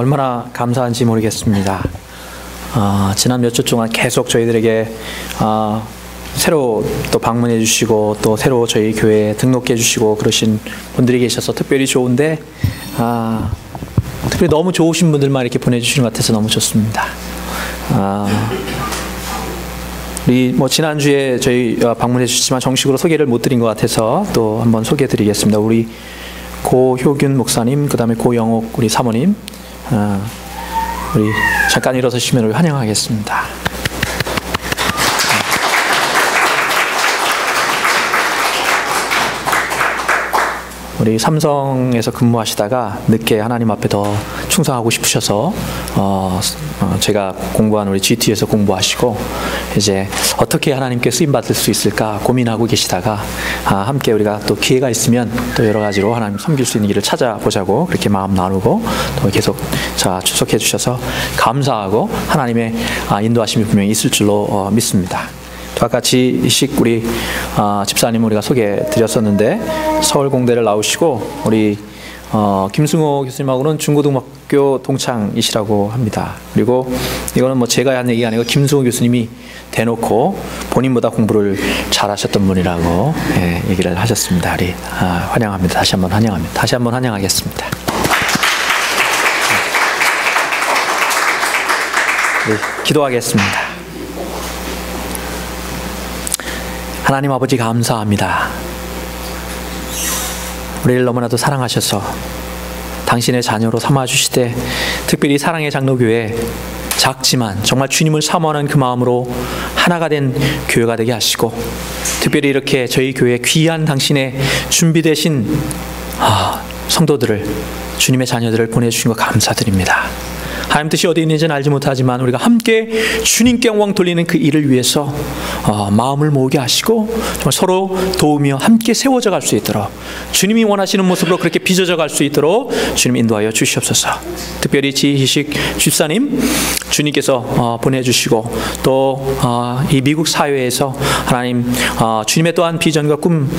얼마나 감사한지 모르겠습니다. 지난 몇 주 동안 계속 저희들에게 새로 또 방문해 주시고 또 새로 저희 교회에 등록해 주시고 그러신 분들이 계셔서 특별히 좋은데 특별히 너무 좋으신 분들만 이렇게 보내주시는 것 같아서 너무 좋습니다. 우리 지난주에 저희 방문해 주셨지만 정식으로 소개를 못 드린 것 같아서 또 한번 소개해 드리겠습니다. 우리 고효균 목사님, 그 다음에 고영옥 우리 사모님, 우리 잠깐 일어서시면 우리 환영하겠습니다. 우리 삼성에서 근무하시다가 늦게 하나님 앞에 더 충성하고 싶으셔서 제가 공부한 우리 GT에서 공부하시고 이제 어떻게 하나님께 쓰임 받을 수 있을까 고민하고 계시다가 함께 우리가 또 기회가 있으면 또 여러 가지로 하나님 섬길 수 있는 길을 찾아보자고 그렇게 마음 나누고 또 계속 출석해 주셔서 감사하고 하나님의 인도하심이 분명히 있을 줄로 믿습니다. 아까 지식 우리 집사님 우리가 소개해 드렸었는데 서울공대를 나오시고 우리 김승호 교수님하고는 중고등학교 동창이시라고 합니다. 그리고 이거는 제가 한 얘기가 아니고 김승호 교수님이 대놓고 본인보다 공부를 잘하셨던 분이라고 얘기를 하셨습니다. 우리 환영합니다. 다시 한번 환영합니다. 다시 한번 환영하겠습니다. 기도하겠습니다. 하나님 아버지 감사합니다. 우리를 너무나도 사랑하셔서 당신의 자녀로 삼아주시되 특별히 사랑의 장로교회 작지만 정말 주님을 사모하는 그 마음으로 하나가 된 교회가 되게 하시고 특별히 이렇게 저희 교회에 귀한 당신의 준비되신 성도들을 주님의 자녀들을 보내주신 것 감사드립니다. 하나님 뜻이 어디 있는지는 알지 못하지만 우리가 함께 주님께 영광 돌리는 그 일을 위해서 마음을 모으게 하시고 정말 서로 도우며 함께 세워져 갈 수 있도록 주님이 원하시는 모습으로 그렇게 빚어져 갈 수 있도록 주님 인도하여 주시옵소서. 특별히 지희식 집사님 주님께서 보내주시고 또 이 미국 사회에서 하나님 주님의 또한 비전과 꿈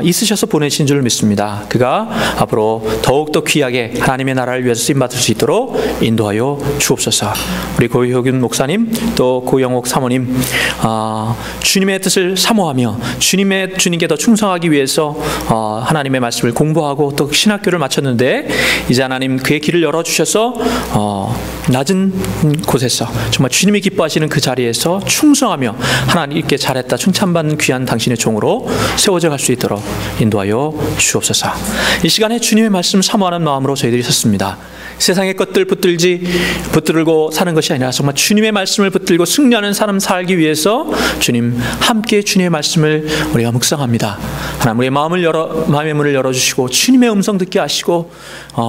있으셔서 보내신 줄 믿습니다. 그가 앞으로 더욱더 귀하게 하나님의 나라를 위해서 쓰임받을 수 있도록 인도하여 주옵소서. 우리 고효균 목사님 또 고영옥 사모님 주님의 뜻을 사모하며 주님께 더 충성하기 위해서 하나님의 말씀을 공부하고 또 신학교를 마쳤는데 이제 하나님 그의 길을 열어주셔서 낮은 곳에서 정말 주님이 기뻐하시는 그 자리에서 충성하며 하나님께 잘했다 칭찬받는 귀한 당신의 종으로 세워져 갈 수 있도록 인도하여 주옵소서. 이 시간에 주님의 말씀 사모하는 마음으로 저희들이 섰습니다. 세상의 것들 붙들고 사는 것이 아니라 정말 주님의 말씀을 붙들고 승리하는 사람 살기 위해서 주님 함께 주님의 말씀을 우리가 묵상합니다. 하나님 우리의 마음의 문을 열어주시고 주님의 음성 듣게 하시고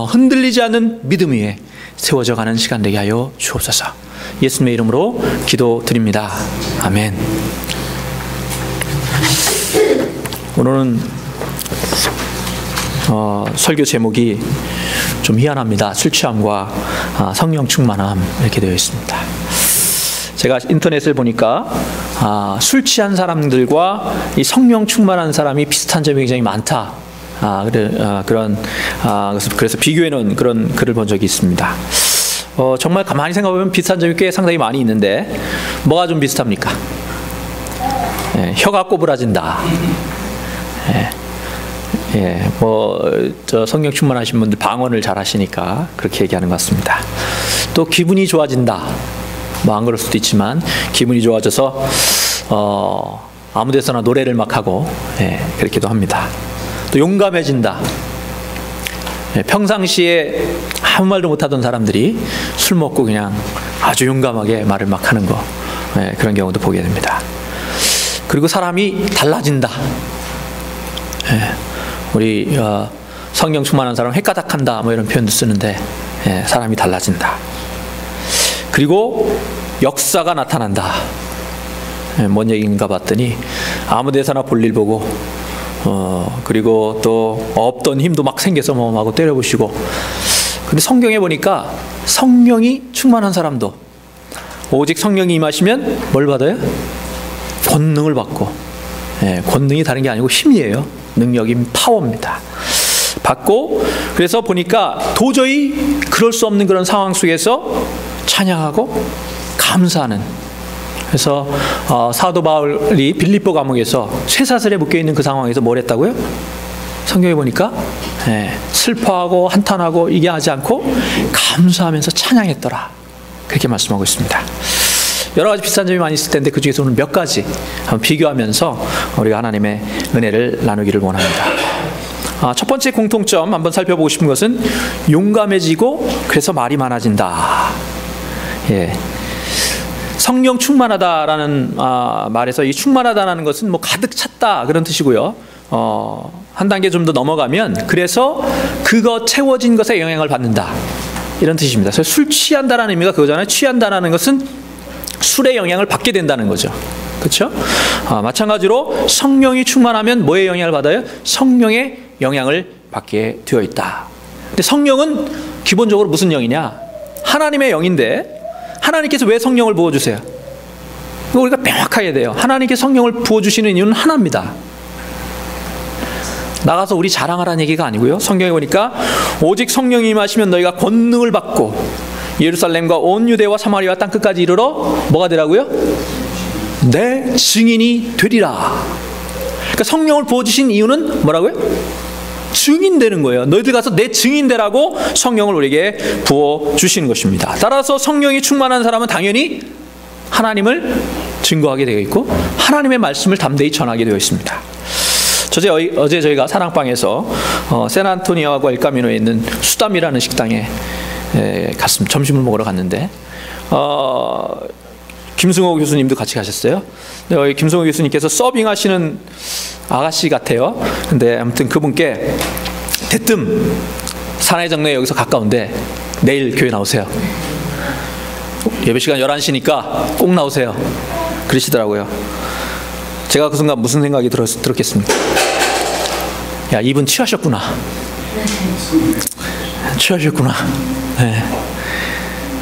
흔들리지 않는 믿음 위에 세워져 가는 시간 되게 하여 주옵소서. 예수님의 이름으로 기도드립니다. 아멘. 오늘은 설교 제목이 좀 희한합니다. 술 취함과 성령 충만함 이렇게 되어 있습니다. 제가 인터넷을 보니까 술 취한 사람들과 이 성령 충만한 사람이 비슷한 점이 굉장히 많다. 그래서 비교해 놓은 그런 글을 본 적이 있습니다. 정말 가만히 생각해보면 비슷한 점이 꽤 상당히 많이 있는데 뭐가 좀 비슷합니까? 혀가 꼬부라진다. 성령 충만하신 분들 방언을 잘 하시니까 그렇게 얘기하는 것 같습니다. 또 기분이 좋아진다. 안 그럴 수도 있지만 기분이 좋아져서 아무 데서나 노래를 막 하고 그렇게도 합니다. 또 용감해진다. 평상시에 아무 말도 못하던 사람들이 술 먹고 그냥 아주 용감하게 말을 막 하는 거 그런 경우도 보게 됩니다. 그리고 사람이 달라진다. 우리 성령 충만한 사람 헷가닥한다 이런 표현도 쓰는데 사람이 달라진다. 그리고 역사가 나타난다. 뭔 얘기인가 봤더니 아무 데서나 볼일 보고 그리고 또 없던 힘도 막 생겨서 하고 때려부시고. 근데 성경에 보니까 성령이 충만한 사람도 오직 성령이 임하시면 뭘 받아요? 권능을 받고. 권능이 다른 게 아니고 힘이에요. 능력인 파워입니다. 받고, 그래서 보니까 도저히 그럴 수 없는 그런 상황 속에서 찬양하고 감사하는. 그래서 사도 바울이 빌립보 감옥에서 쇠사슬에 묶여있는 그 상황에서 뭘 했다고요? 성경에 보니까 슬퍼하고 한탄하고 이게 하지 않고 감사하면서 찬양했더라, 그렇게 말씀하고 있습니다. 여러 가지 비슷한 점이 많이 있을 텐데 그 중에서 오늘 몇 가지 한번 비교하면서 우리가 하나님의 은혜를 나누기를 원합니다. 첫 번째 공통점 한번 살펴보고 싶은 것은 용감해지고 그래서 말이 많아진다. 성령 충만하다라는 말에서 이 충만하다라는 것은 뭐 가득 찼다 그런 뜻이고요. 한 단계 좀 더 넘어가면 그래서 그거 채워진 것에 영향을 받는다, 이런 뜻입니다. 그래서 술 취한다라는 의미가 그거잖아요. 취한다라는 것은 술의 영향을 받게 된다는 거죠. 그렇죠? 마찬가지로 성령이 충만하면 뭐의 영향을 받아요? 성령의 영향을 받게 되어 있다. 근데 성령은 기본적으로 무슨 영이냐? 하나님의 영인데 하나님께서 왜 성령을 부어주세요? 이거 우리가 명확하게 돼요. 하나님께 성령을 부어주시는 이유는 하나입니다. 나가서 우리 자랑하라는 얘기가 아니고요. 성경에 보니까 오직 성령이 임하시면 너희가 권능을 받고 예루살렘과 온 유대와 사마리아 땅끝까지 이르러 뭐가 되라고요? 내 증인이 되리라. 그러니까 성령을 부어주신 이유는 뭐라고요? 증인 되는 거예요. 너희들 가서 내 증인 되라고 성령을 우리에게 부어주시는 것입니다. 따라서 성령이 충만한 사람은 당연히 하나님을 증거하게 되어 있고 하나님의 말씀을 담대히 전하게 되어 있습니다. 어제 저희가 사랑방에서 샌안토니아하고 엘카미노에 있는 수담이라는 식당에 갔습니다. 점심을 먹으러 갔는데 김승호 교수님도 같이 가셨어요. 근데 김승호 교수님께서 서빙하시는 아가씨 같아요. 근데 아무튼 그분께 대뜸 사나이 정로에 여기서 가까운데 내일 교회 나오세요. 예배 시간 11시니까 꼭 나오세요, 그러시더라고요. 제가 그 순간 무슨 생각이 들었겠습니까? 야, 이분 취하셨구나. 취하셨구나.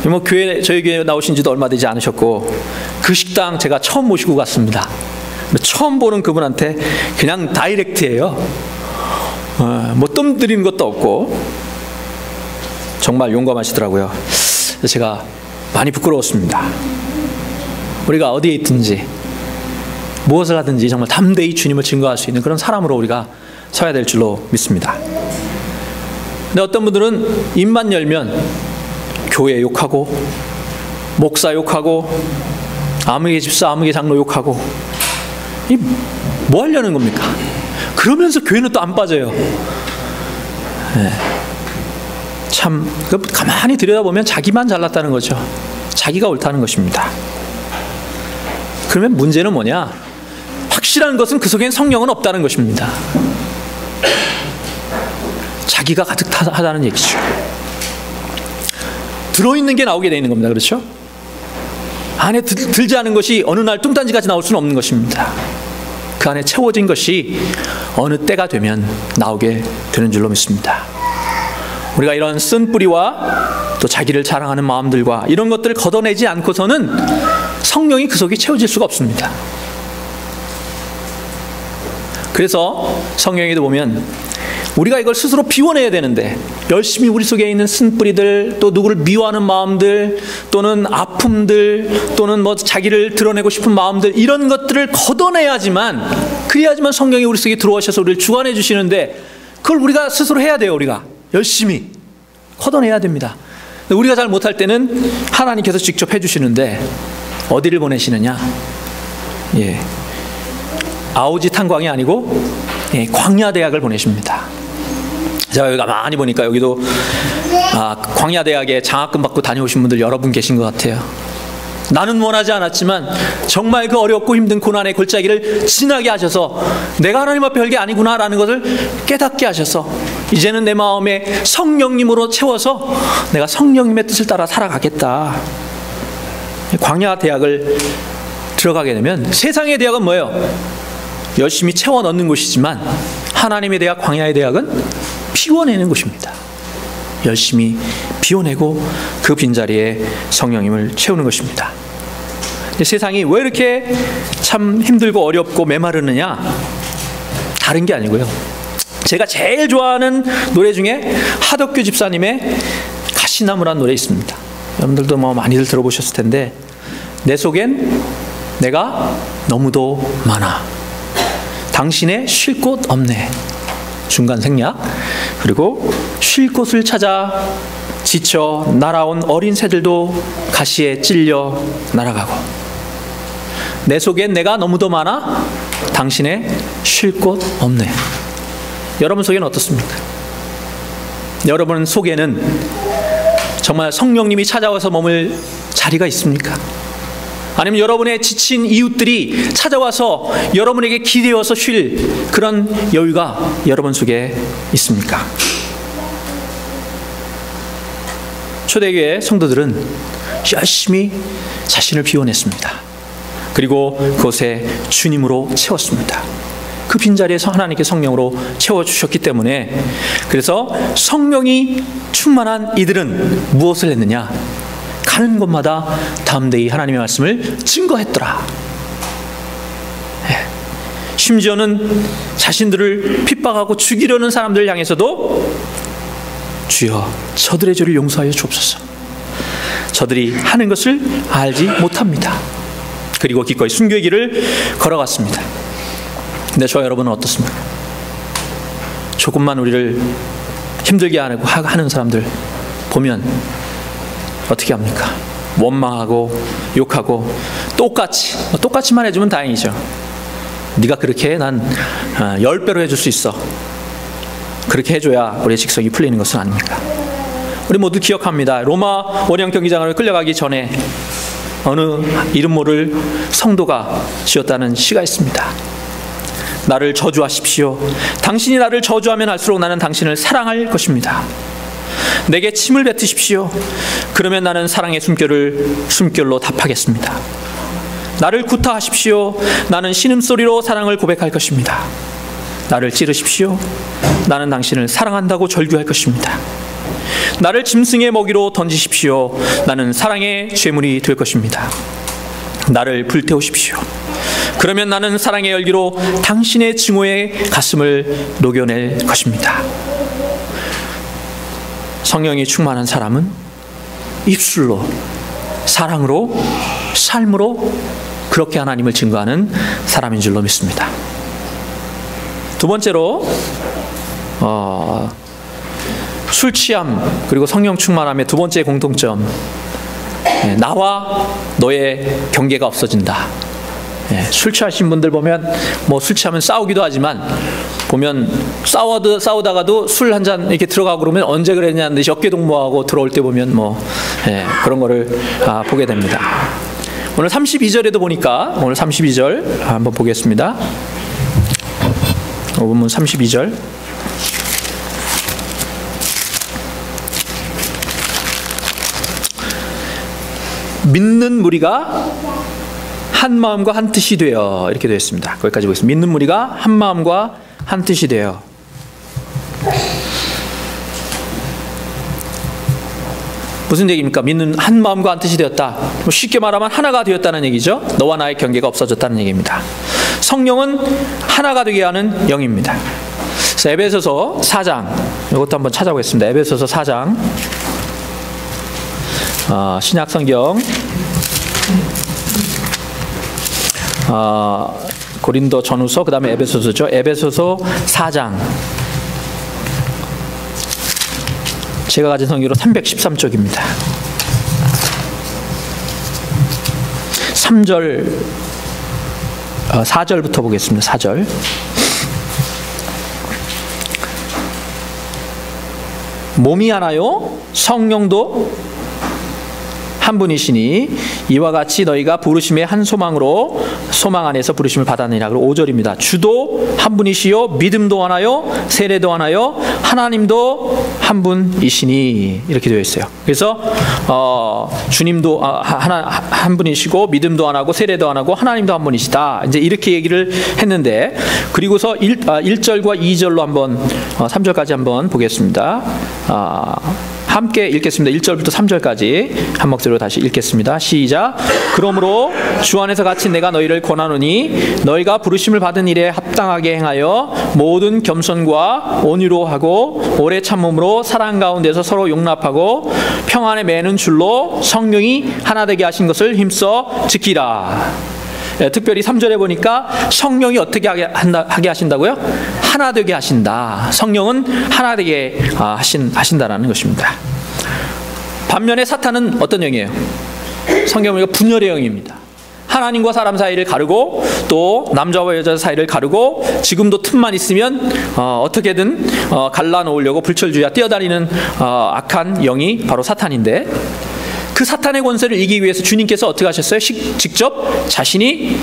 뭐 저희 교회 나오신 지도 얼마 되지 않으셨고 그 식당 제가 처음 모시고 갔습니다. 처음 보는 그분한테 그냥 다이렉트예요. 뭐 뜸 들이는 것도 없고 정말 용감하시더라고요. 제가 많이 부끄러웠습니다. 우리가 어디에 있든지 무엇을 하든지 정말 담대히 주님을 증거할 수 있는 그런 사람으로 우리가 서야 될 줄로 믿습니다. 근데 어떤 분들은 입만 열면 교회 욕하고 목사 욕하고 아무개 집사 아무개 장로 욕하고 이 뭐 하려는 겁니까? 그러면서 교회는 또 안 빠져요. 참 가만히 들여다보면 자기만 잘났다는 거죠. 자기가 옳다는 것입니다. 그러면 문제는 뭐냐? 확실한 것은 그 속엔 성령은 없다는 것입니다. 자기가 가득하다는 얘기죠. 들어있는 게 나오게 되어 있는 겁니다. 그렇죠? 안에 들지 않은 것이 어느 날 뚱딴지같이 나올 수는 없는 것입니다. 그 안에 채워진 것이 어느 때가 되면 나오게 되는 줄로 믿습니다. 우리가 이런 쓴 뿌리와 또 자기를 자랑하는 마음들과 이런 것들을 걷어내지 않고서는 성령이 그 속에 채워질 수가 없습니다. 그래서 성경에도 보면 우리가 이걸 스스로 비워내야 되는데 열심히 우리 속에 있는 쓴뿌리들, 또 누구를 미워하는 마음들, 또는 아픔들, 또는 뭐 자기를 드러내고 싶은 마음들, 이런 것들을 걷어내야지만, 그래야지만 성령이 우리 속에 들어오셔서 우리를 주관해 주시는데 그걸 우리가 스스로 해야 돼요. 우리가 열심히 걷어내야 됩니다. 우리가 잘 못할 때는 하나님께서 직접 해주시는데 어디를 보내시느냐? 아오지 탄광이 아니고 광야대학을 보내십니다. 제가 여기 가만히 보니까 여기도 광야대학에 장학금 받고 다녀오신 분들 여러분 계신 것 같아요. 나는 원하지 않았지만 정말 그 어렵고 힘든 고난의 골짜기를 지나게 하셔서 내가 하나님 앞에 할 게 아니구나라는 것을 깨닫게 하셔서 이제는 내 마음에 성령님으로 채워서 내가 성령님의 뜻을 따라 살아가겠다. 광야대학을 들어가게 되면, 세상의 대학은 뭐예요? 열심히 채워 넣는 곳이지만 하나님의 대학, 광야의 대학은 비워내는 곳입니다. 열심히 비워내고 그 빈자리에 성령님을 채우는 것입니다. 세상이 왜 이렇게 참 힘들고 어렵고 메마르느냐? 다른 게 아니고요, 제가 제일 좋아하는 노래 중에 하덕규 집사님의 가시나무라는 노래 있습니다. 여러분들도 뭐 많이들 들어보셨을 텐데, 내 속엔 내가 너무도 많아, 당신의 쉴 곳 없네, 중간 생략. 그리고 쉴 곳을 찾아 지쳐 날아온 어린 새들도 가시에 찔려 날아가고, 내 속엔 내가 너무도 많아, 당신의 쉴 곳 없네. 여러분 속에는 어떻습니까? 여러분 속에는 정말 성령님이 찾아와서 머물 자리가 있습니까? 아니면 여러분의 지친 이웃들이 찾아와서 여러분에게 기대어서 쉴 그런 여유가 여러분 속에 있습니까? 초대교회 성도들은 열심히 자신을 비워냈습니다. 그리고 그곳에 주님으로 채웠습니다. 그 빈자리에서 하나님께 성령으로 채워주셨기 때문에, 그래서 성령이 충만한 이들은 무엇을 했느냐? 가는 곳마다 담대히 하나님의 말씀을 증거했더라. 심지어는 자신들을 핍박하고 죽이려는 사람들을 향해서도 주여 저들의 죄를 용서하여 주옵소서, 저들이 하는 것을 알지 못합니다. 그리고 기꺼이 순교의 길을 걸어갔습니다. 근데 저와 여러분은 어떻습니까? 조금만 우리를 힘들게 하는 사람들 보면 어떻게 합니까? 원망하고 욕하고, 똑같이만 해주면 다행이죠. 네가 그렇게 해, 난 10배로 해줄 수 있어. 그렇게 해줘야 우리의 직성이 풀리는 것은 아닙니까? 우리 모두 기억합니다. 로마 원형 경기장으로 끌려가기 전에 어느 이름 모를 성도가 지었다는 시가 있습니다. 나를 저주하십시오. 당신이 나를 저주하면 할수록 나는 당신을 사랑할 것입니다. 내게 침을 뱉으십시오. 그러면 나는 사랑의 숨결로 답하겠습니다. 나를 구타하십시오. 나는 신음소리로 사랑을 고백할 것입니다. 나를 찌르십시오. 나는 당신을 사랑한다고 절규할 것입니다. 나를 짐승의 먹이로 던지십시오. 나는 사랑의 죄물이 될 것입니다. 나를 불태우십시오. 그러면 나는 사랑의 열기로 당신의 증오의 가슴을 녹여낼 것입니다. 성령이 충만한 사람은 입술로, 사랑으로, 삶으로 그렇게 하나님을 증거하는 사람인 줄로 믿습니다. 두 번째로 술 취함 그리고 성령 충만함의 두 번째 공통점, 나와 너의 경계가 없어진다. 술 취하신 분들 보면 뭐 술 취하면 싸우기도 하지만, 보면 싸우다가도 술 한 잔 이렇게 들어가고 그러면 언제 그랬냐는 듯이 어깨동무하고 들어올 때 보면 그런 거를 보게 됩니다. 오늘 32절에도 보니까, 오늘 32절 한번 보겠습니다. 본문 32절. 믿는 무리가 한 마음과 한 뜻이 되어, 이렇게 되어 있습니다. 거기까지 보겠습니다. 믿는 무리가 한 마음과 한 뜻이 되어. 무슨 얘기입니까? 믿는 한 마음과 한 뜻이 되었다. 쉽게 말하면 하나가 되었다는 얘기죠. 너와 나의 경계가 없어졌다는 얘기입니다. 성령은 하나가 되게 하는 영입니다. 그래서 에베소서 4장, 이것도 한번 찾아보겠습니다. 에베소서 4장, 신약 성경, 고린도 전후서, 그 다음에 에베소서죠. 에베소서 4장. 제가 가진 성경으로 313쪽입니다. 4절부터 보겠습니다. 4절. 몸이 하나요? 성령도 한 분이시니 이와 같이 너희가 부르심의 한 소망으로 소망 안에서 부르심을 받았느니라. 그리고 5절입니다. 주도 한 분이시요 믿음도 하나요 세례도 하나요 하나님도 한 분이시니, 이렇게 되어 있어요. 그래서 주님도 한 분이시고 믿음도 하나고 세례도 하나고 하나님도 한 분이시다. 이제 이렇게 얘기를 했는데, 그리고서 1절과 2절로 한번 3절까지 한번 보겠습니다. 함께 읽겠습니다. 1절부터 3절까지 한 목소리로 다시 읽겠습니다. 시작. 그러므로 주 안에서 같이 내가 너희를 권하노니 너희가 부르심을 받은 일에 합당하게 행하여 모든 겸손과 온유로 하고 오래 참음으로 사랑 가운데서 서로 용납하고 평안에 매는 줄로 성령이 하나 되게 하신 것을 힘써 지키라. 특별히 3절에 보니까 성령이 어떻게 하게 하신다고요? 하나 되게 하신다. 성령은 하나 되게 하신다라는 것입니다. 반면에 사탄은 어떤 영이에요? 성경을 보니까 분열의 영입니다. 하나님과 사람 사이를 가르고 또 남자와 여자 사이를 가르고 지금도 틈만 있으면 어떻게든 갈라놓으려고 불철주야 뛰어다니는 악한 영이 바로 사탄인데, 그 사탄의 권세를 이기기 위해서 주님께서 어떻게 하셨어요? 직접 자신이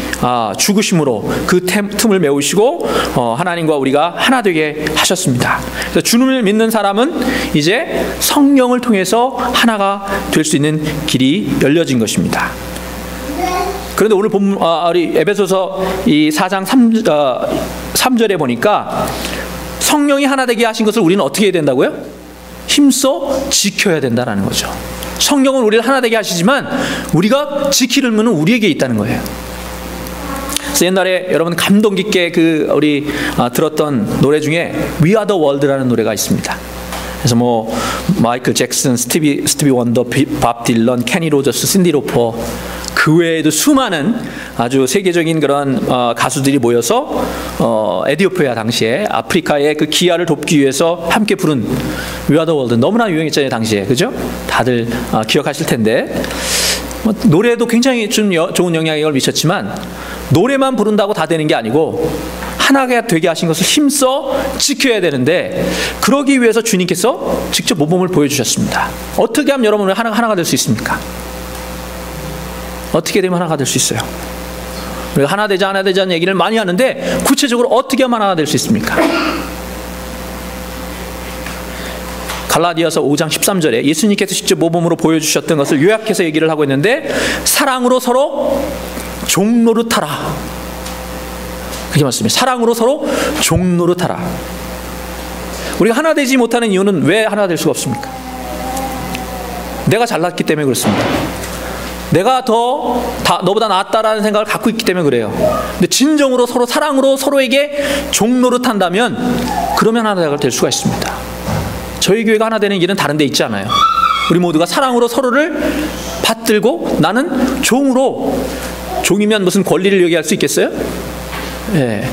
죽으심으로 그 틈을 메우시고 하나님과 우리가 하나 되게 하셨습니다. 그래서 주님을 믿는 사람은 이제 성령을 통해서 하나가 될 수 있는 길이 열려진 것입니다. 그런데 오늘 본문 우리 에베소서 이 4장 3절에 보니까 성령이 하나 되게 하신 것을 우리는 어떻게 해야 된다고요? 힘써 지켜야 된다라는 거죠. 성령은 우리를 하나 되게 하시지만 우리가 지킬 의무는 우리에게 있다는 거예요. 그래서 옛날에 여러분 감동 깊게 우리 들었던 노래 중에 We Are the World라는 노래가 있습니다. 그래서 뭐 마이클 잭슨, 스티비 원더, 밥 딜런, 케니 로저스, 신디 로퍼, 그 외에도 수많은 아주 세계적인 그런 가수들이 모여서 에티오피아 당시에 아프리카의 그 기아를 돕기 위해서 함께 부른 We Are the World, 너무나 유행했잖아요 당시에, 그죠? 다들 기억하실 텐데 노래도 굉장히 좀 좋은 영향력을 미쳤지만 노래만 부른다고 다 되는 게 아니고 하나가 되게 하신 것을 힘써 지켜야 되는데, 그러기 위해서 주님께서 직접 모범을 보여주셨습니다. 어떻게 하면 여러분은 하나가 될 수 있습니까? 어떻게 되면 하나가 될 수 있어요? 우리가 하나 되자는 얘기를 많이 하는데 구체적으로 어떻게 하면 하나가 될 수 있습니까? 갈라디아서 5장 13절에 예수님께서 직접 모범으로 보여주셨던 것을 요약해서 얘기를 하고 있는데, 사랑으로 서로 종노릇하라, 그렇게 말씀해요. 사랑으로 서로 종노릇하라. 우리가 하나 되지 못하는 이유는 왜 하나 될 수가 없습니까? 내가 잘났기 때문에 그렇습니다. 내가 너보다 낫다라는 생각을 갖고 있기 때문에 그래요. 근데 진정으로 서로 사랑으로 서로에게 종노릇한다면 그러면 하나가 될 수가 있습니다. 저희 교회가 하나 되는 길은 다른 데 있지 않아요. 우리 모두가 사랑으로 서로를 받들고, 나는 종이면 무슨 권리를 얘기할 수 있겠어요? 예.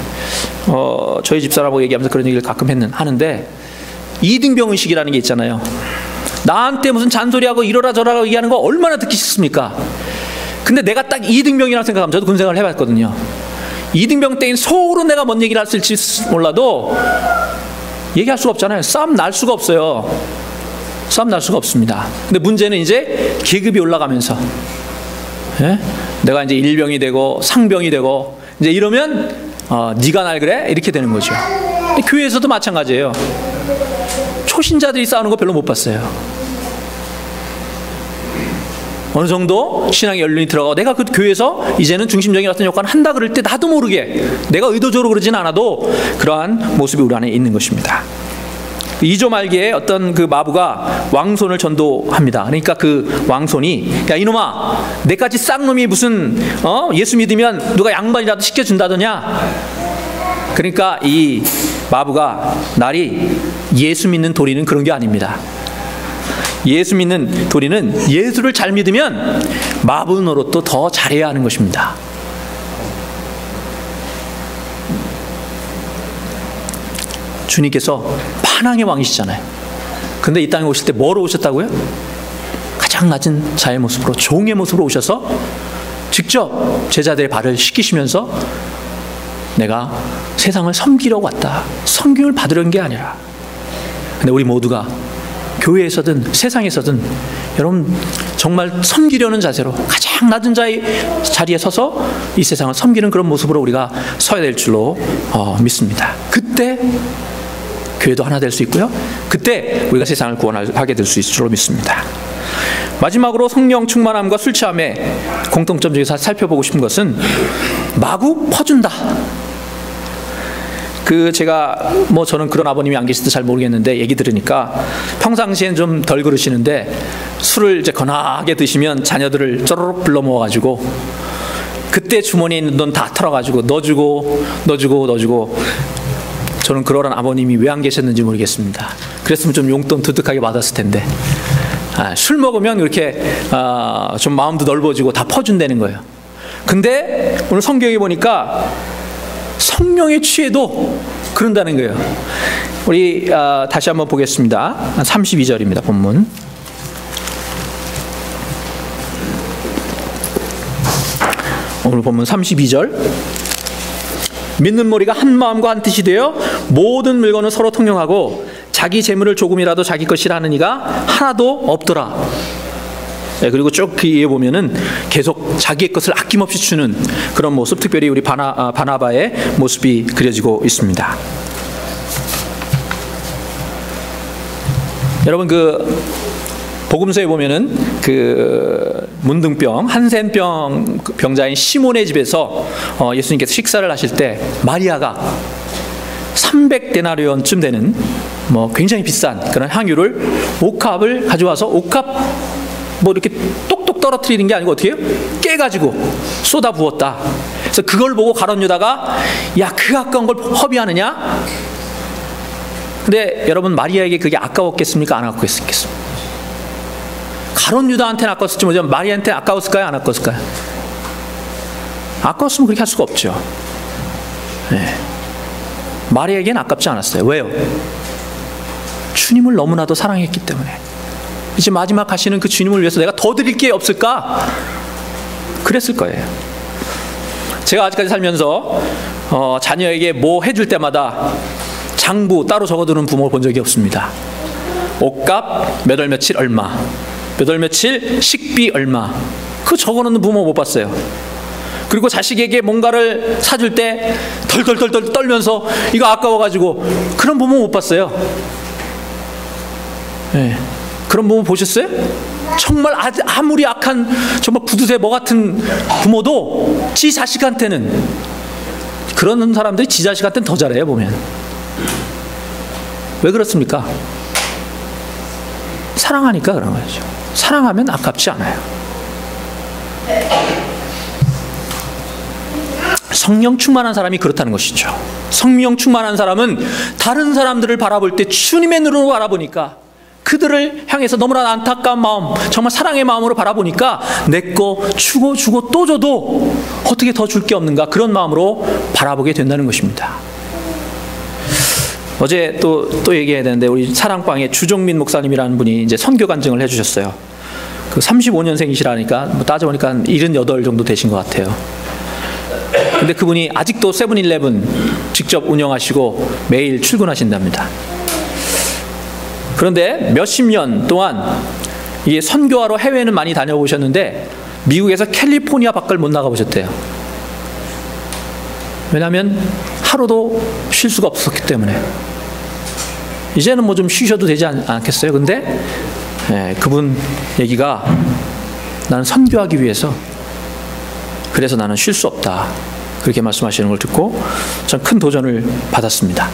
저희 집사람하고 얘기하면서 그런 얘기를 가끔 하는데, 이등병의식이라는 게 있잖아요. 나한테 무슨 잔소리하고 이러라 저러라 얘기하는 거 얼마나 듣기 싫습니까? 근데 내가 딱 2등병이라고 생각하면, 저도 군생활을 해봤거든요. 2등병 때인 속으로 내가 뭔 얘기를 했을지 몰라도 얘기할 수가 없잖아요. 싸움 날 수가 없어요. 싸움 날 수가 없습니다. 근데 문제는 이제 계급이 올라가면서, 예? 내가 이제 일병이 되고 상병이 되고 이제 이러면 네가 날 그래? 이렇게 되는 거죠. 교회에서도 마찬가지예요. 초신자들이 싸우는 거 별로 못 봤어요. 어느 정도 신앙의 연륜이 들어가고 내가 그 교회에서 이제는 중심적인 어떤 역할을 한다 그럴 때 나도 모르게, 내가 의도적으로 그러진 않아도 그러한 모습이 우리 안에 있는 것입니다. 2조 말기에 어떤 그 마부가 왕손을 전도합니다. 그러니까 그 왕손이, 야 이놈아, 내까지 쌍놈이 무슨 예수 믿으면 누가 양반이라도 시켜준다더냐. 그러니까 이 마부가 날이, 예수 믿는 도리는 그런 게 아닙니다. 예수 믿는 도리는 예수를 잘 믿으면 마부 노릇도 더 잘해야 하는 것입니다. 주님께서 만왕의 왕이시잖아요. 근데 이 땅에 오실 때 뭐로 오셨다고요? 가장 낮은 자의 모습으로, 종의 모습으로 오셔서 직접 제자들의 발을 씻기시면서 내가 세상을 섬기려고 왔다, 섬김을 받으려는 게 아니라. 근데 우리 모두가 교회에서든 세상에서든 여러분 정말 섬기려는 자세로 가장 낮은 자리에 서서 이 세상을 섬기는 그런 모습으로 우리가 서야 될 줄로 믿습니다. 그때 교회도 하나 될 수 있고요, 그때 우리가 세상을 구원하게 될 수 있을 줄로 믿습니다. 마지막으로 성령 충만함과 술 취함의 공통점 중에서 살펴보고 싶은 것은 마구 퍼준다. 제가 저는 그런 아버님이 안 계시도 잘 모르겠는데 얘기 들으니까 평상시엔 좀 덜 그러시는데 술을 이제 거나하게 드시면 자녀들을 쪼르륵 불러 모아가지고 그때 주머니에 있는 돈 다 털어가지고 너 주고 저는 그러한 아버님이 왜 안 계셨는지 모르겠습니다. 그랬으면 좀 용돈 두둑하게 받았을 텐데 술 먹으면 이렇게 좀 마음도 넓어지고 다 퍼준다는 거예요. 근데 오늘 성경에 보니까 성령에 취해도 그런다는 거예요. 우리 다시 한번 보겠습니다. 32절입니다. 본문. 오늘 본문 32절. 믿는 무리가 한 마음과 한 뜻이 되어 모든 물건을 서로 통용하고 자기 재물을 조금이라도 자기 것이라 하는 이가 하나도 없더라. 네, 그리고 쭉 그 위에 보면은 계속 자기의 것을 아낌없이 주는 그런 모습, 특별히 우리 바나바의 모습이 그려지고 있습니다. 여러분 복음서에 보면은 문둥병, 한센병 병자인 시몬의 집에서 예수님께서 식사를 하실 때 마리아가 300데나리온쯤 되는 굉장히 비싼 그런 향유를 옥합을 가져와서 옥합 이렇게 똑똑 떨어뜨리는 게 아니고 어떻게 해요? 깨가지고 쏟아 부었다. 그래서 그걸 보고 가룟 유다가 야, 그 아까운 걸 허비하느냐? 근데 여러분 마리아에게 그게 아까웠겠습니까? 안 아까웠겠습니까? 가룟 유다한테는 아까웠을지 모르지만 마리아한테 아까웠을까요? 안 아까웠을까요? 아까웠으면 그렇게 할 수가 없죠. 네. 마리아에게는 아깝지 않았어요. 왜요? 주님을 너무나도 사랑했기 때문에. 이제 마지막 가시는 그 주님을 위해서 내가 더 드릴 게 없을까? 그랬을 거예요. 제가 아직까지 살면서 자녀에게 뭐 해줄 때마다 장부 따로 적어두는 부모 본 적이 없습니다. 옷값 몇 월 며칠 얼마, 몇 월 며칠 식비 얼마, 그거 적어놓는 부모 못 봤어요. 그리고 자식에게 뭔가를 사줄 때 덜덜덜 떨면서 이거 아까워가지고 그런 부모 못 봤어요. 네. 그런 부모 보셨어요? 정말 아무리 악한 정말 구두쇠 같은 부모도 지 자식한테는, 그런 사람들이 지 자식한테는 더 잘해요. 보면 왜 그렇습니까? 사랑하니까 그런 거죠. 사랑하면 아깝지 않아요. 성령 충만한 사람이 그렇다는 것이죠. 성령 충만한 사람은 다른 사람들을 바라볼 때 주님의 눈으로 바라보니까, 그들을 향해서 너무나 안타까운 마음, 정말 사랑의 마음으로 바라보니까 내 거 주고 또 줘도 어떻게 더 줄 게 없는가, 그런 마음으로 바라보게 된다는 것입니다. 어제 또 얘기해야 되는데, 우리 사랑방의 주종민 목사님이라는 분이 이제 선교 간증을 해주셨어요. 35년생이시라니까 따져보니까 78 정도 되신 것 같아요. 근데 그분이 아직도 세븐일레븐 직접 운영하시고 매일 출근하신답니다. 그런데 몇십 년 동안 이게 선교하러 해외는 많이 다녀보셨는데 미국에서 캘리포니아 밖을 못 나가보셨대요. 왜냐하면 하루도 쉴 수가 없었기 때문에. 이제는 좀 쉬셔도 되지 않겠어요? 근데 그분 얘기가, 나는 선교하기 위해서, 그래서 나는 쉴 수 없다, 그렇게 말씀하시는 걸 듣고 전 큰 도전을 받았습니다.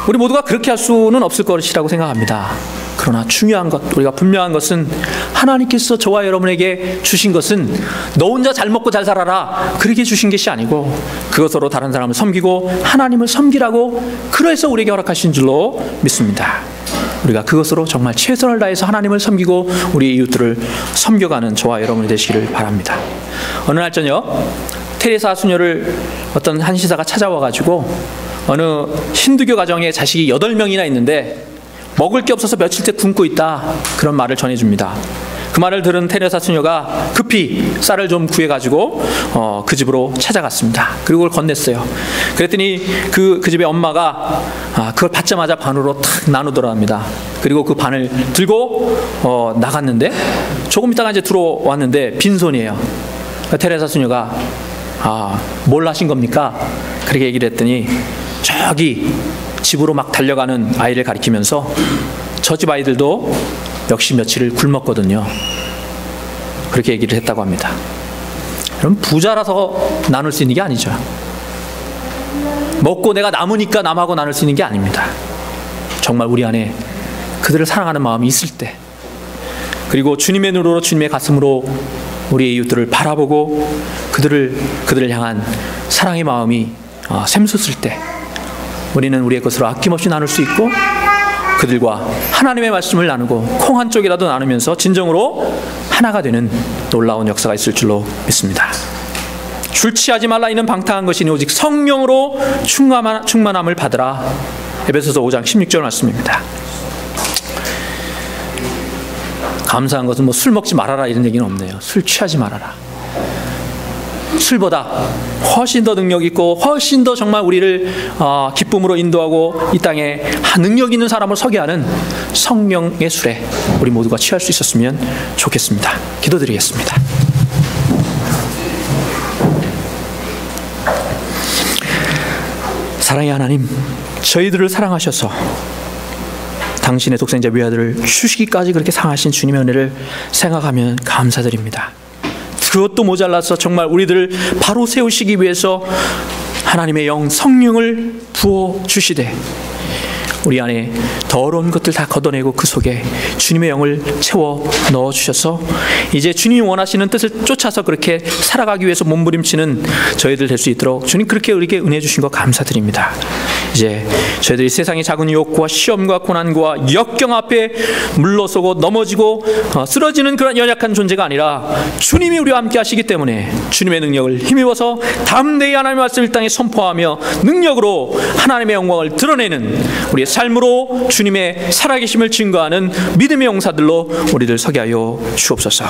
우리 모두가 그렇게 할 수는 없을 것이라고 생각합니다. 그러나 중요한 것, 우리가 분명한 것은 하나님께서 저와 여러분에게 주신 것은 너 혼자 잘 먹고 잘 살아라, 그렇게 주신 것이 아니고 그것으로 다른 사람을 섬기고 하나님을 섬기라고, 그래서 우리에게 허락하신 줄로 믿습니다. 우리가 그것으로 정말 최선을 다해서 하나님을 섬기고 우리 이웃들을 섬겨가는 저와 여러분이 되시기를 바랍니다. 어느 날 저녁 테레사 수녀를 어떤 한시사가 찾아와가지고 어느 힌두교 가정에 자식이 8명이나 있는데 먹을 게 없어서 며칠째 굶고 있다, 그런 말을 전해줍니다. 그 말을 들은 테레사 수녀가 급히 쌀을 좀 구해가지고 그 집으로 찾아갔습니다. 그리고 그걸 건넸어요. 그랬더니 그 집의 엄마가 그걸 받자마자 반으로 탁 나누더랍니다. 그리고 그 반을 들고 나갔는데 조금 있다가 이제 들어왔는데 빈손이에요. 테레사 수녀가 뭘 하신 겁니까? 그렇게 얘기를 했더니 저기 집으로 막 달려가는 아이를 가리키면서 저 집 아이들도 역시 며칠을 굶었거든요, 그렇게 얘기를 했다고 합니다. 여러분, 부자라서 나눌 수 있는 게 아니죠. 먹고 내가 남으니까 남하고 나눌 수 있는 게 아닙니다. 정말 우리 안에 그들을 사랑하는 마음이 있을 때, 그리고 주님의 눈으로 주님의 가슴으로 우리의 이웃들을 바라보고 그들을 향한 사랑의 마음이 샘솟을 때 우리는 우리의 것으로 아낌없이 나눌 수 있고 그들과 하나님의 말씀을 나누고 콩 한 쪽이라도 나누면서 진정으로 하나가 되는 놀라운 역사가 있을 줄로 믿습니다. 술 취하지 말라 이는 방탕한 것이니 오직 성령으로 충만함을 받으라. 에베소서 5장 16절 말씀입니다. 감사한 것은 술 먹지 말아라 이런 얘기는 없네요. 술 취하지 말아라. 술보다 훨씬 더 능력 있고 훨씬 더 정말 우리를 기쁨으로 인도하고 이 땅에 능력 있는 사람을 서게 하는 성령의 술에 우리 모두가 취할 수 있었으면 좋겠습니다. 기도드리겠습니다. 사랑의 하나님, 저희들을 사랑하셔서 당신의 독생자 외아들을 주시기까지 그렇게 사랑하신 주님의 은혜를 생각하면 감사드립니다. 그것도 모자라서 정말 우리들을 바로 세우시기 위해서 하나님의 영 성령을 부어주시되 우리 안에 더러운 것들 다 걷어내고 그 속에 주님의 영을 채워 넣어주셔서 이제 주님이 원하시는 뜻을 쫓아서 그렇게 살아가기 위해서 몸부림치는 저희들 될 수 있도록 주님 그렇게 우리에게 은혜 주신 것 감사드립니다. 이제 저희들이 세상의 작은 유혹과 시험과 고난과 역경 앞에 물러서고 넘어지고 쓰러지는 그런 연약한 존재가 아니라 주님이 우리와 함께 하시기 때문에 주님의 능력을 힘입어서 담대히 하나님의 말씀을 땅에 선포하며 능력으로 하나님의 영광을 드러내는 우리의 삶으로 주님의 살아계심을 증거하는 믿음의 용사들로 우리들 서게 하여 주옵소서.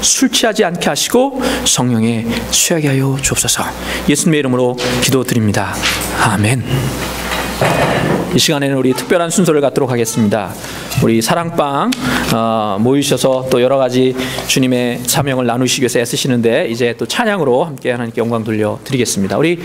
술 취하지 않게 하시고 성령에 취하게 하여 주옵소서. 예수님의 이름으로 기도드립니다. 아멘. 이 시간에는 우리 특별한 순서를 갖도록 하겠습니다. 우리 사랑방 모이셔서 또 여러 가지 주님의 사명을 나누시기 위해서 애쓰시는데 이제 또 찬양으로 함께 하나님께 영광 돌려드리겠습니다. 우리